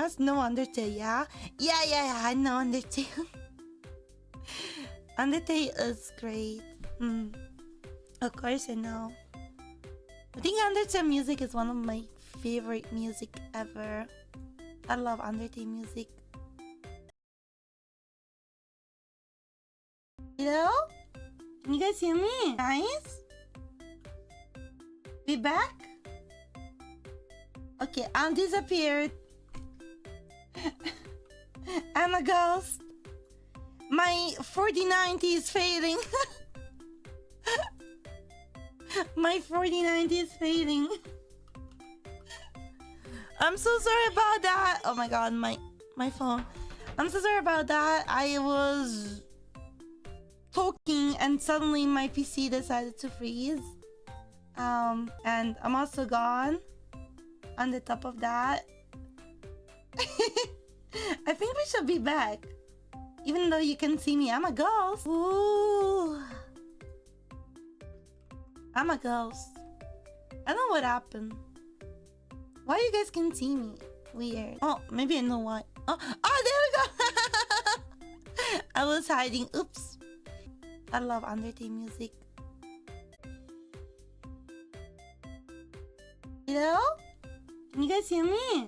Gamers know Undertale, yeah? Yeah, I know Undertale. Undertale is great. Of course I know. I think Undertale music is one of my favorite music ever. I love Undertale music. Hello? Can you guys hear me? Guys? We back? Okay, I'm disappeared. I'm a ghost. My 4090 is fading. My 4090 is fading. I'm so sorry about that. Oh my god, my phone. I'm so sorry about that. I was talking and suddenly my PC decided to freeze. And I'm also gone. On the top of that, I think we should be back. Even though you can see me, I'm a ghost. Ooh. I'm a ghost. I don't know what happened. Why you guys can see me? Weird. Oh, maybe I know why. Oh, there we go. I was hiding. Oops. I love Undertale music. Hello? Can you guys hear me?